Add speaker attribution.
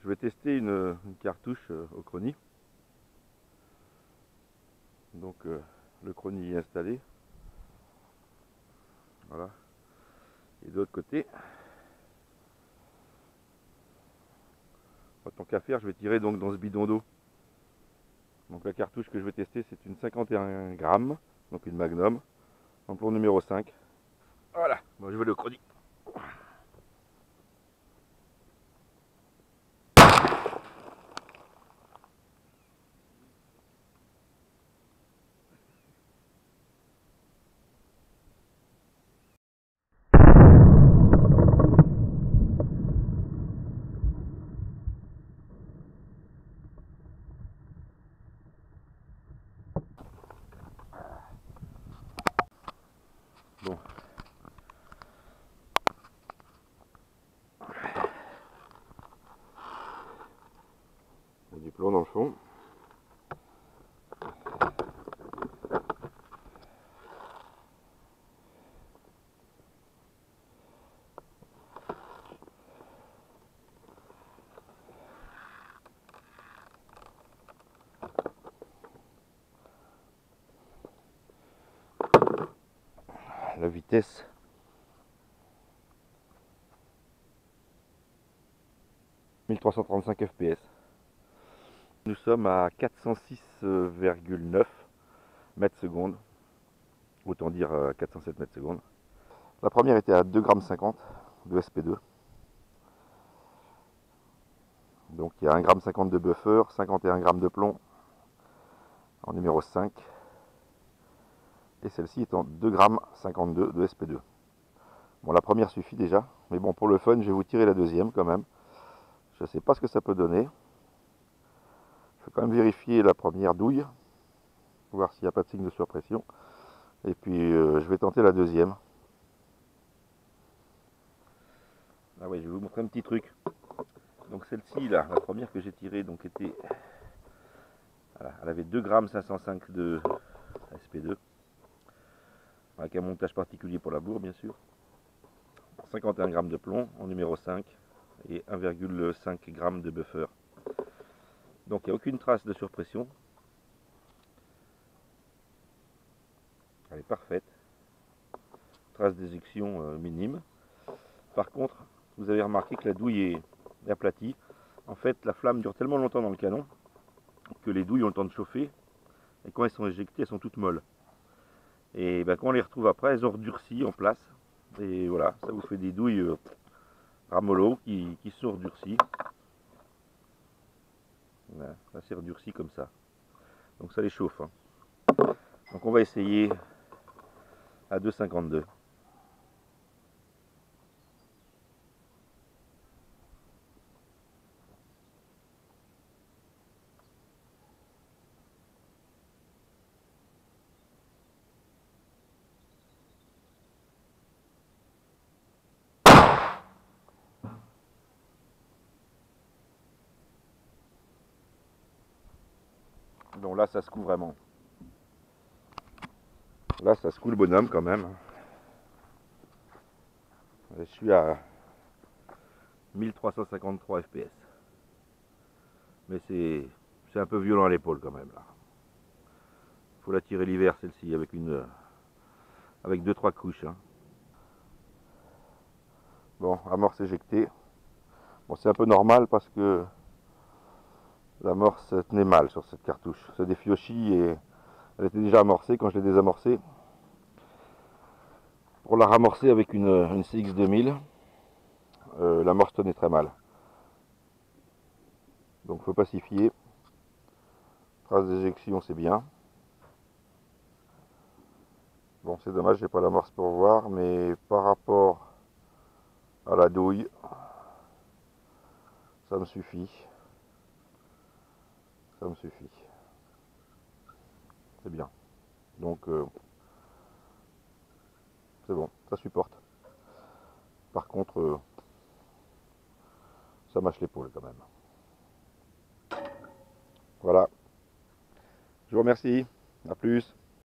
Speaker 1: Je vais tester une cartouche au Crony. Donc le Crony est installé. Voilà. Et de l'autre côté, tant qu'à faire, je vais tirer donc dans ce bidon d'eau. Donc la cartouche que je vais tester, c'est une 51 grammes, donc une Magnum, en plomb numéro 5. Voilà, bon, je vais le Crony. Bon. Il y a du plomb dans le fond. La vitesse. « 1335 fps. Nous sommes à 406,9 mètres secondes. Autant dire 407 mètres secondes. La première était à 2,50 g de SP2. Donc il y a 1,50 g de buffer, 51 g de plomb en numéro 5. Et celle-ci est en 2,52 g de SP2. Bon, la première suffit déjà, mais bon, pour le fun, je vais vous tirer la deuxième quand même. Je ne sais pas ce que ça peut donner. Je vais quand même vérifier la première douille, voir s'il n'y a pas de signe de surpression. Et puis je vais tenter la deuxième. Ah oui, je vais vous montrer un petit truc. Donc celle-ci là, la première que j'ai tirée, donc était, voilà, elle avait 2,505 g de SP2, avec un montage particulier pour la bourre bien sûr. 51 g de plomb en numéro 5 et 1,5 g de buffer. Donc il n'y a aucune trace de surpression. Elle est parfaite. Trace d'éjection minime. Par contre, vous avez remarqué que la douille est aplatie. En fait, la flamme dure tellement longtemps dans le canon que les douilles ont le temps de chauffer. Et quand elles sont éjectées, elles sont toutes molles. Et ben, quand on les retrouve après, elles ont redurci en place. Et voilà, ça vous fait des douilles ramollo qui sont redurcies. Voilà, ça s'est redurci comme ça. Donc ça les chauffe. Hein. Donc on va essayer à 2,52. Donc là ça se coule vraiment. Là ça se coule le bonhomme quand même. Je suis à 1353 fps. Mais c'est un peu violent à l'épaule quand même là. Faut la tirer l'hiver celle-ci avec avec 2-3 couches. Hein. Bon, amorce éjectée. Bon, c'est un peu normal parce que l'amorce tenait mal sur cette cartouche. C'est des Fiocchi et elle était déjà amorcée quand je l'ai désamorcée. Pour la ramorcer avec une CX2000, l'amorce tenait très mal. Donc faut pas s'y fier. Trace d'éjection, c'est bien. Bon, c'est dommage, j'ai pas l'amorce pour voir, mais par rapport à la douille, ça me suffit. Ça me suffit. C'est bien. Donc c'est bon, ça supporte. Par contre, ça mâche l'épaule quand même. Voilà. Je vous remercie. À plus.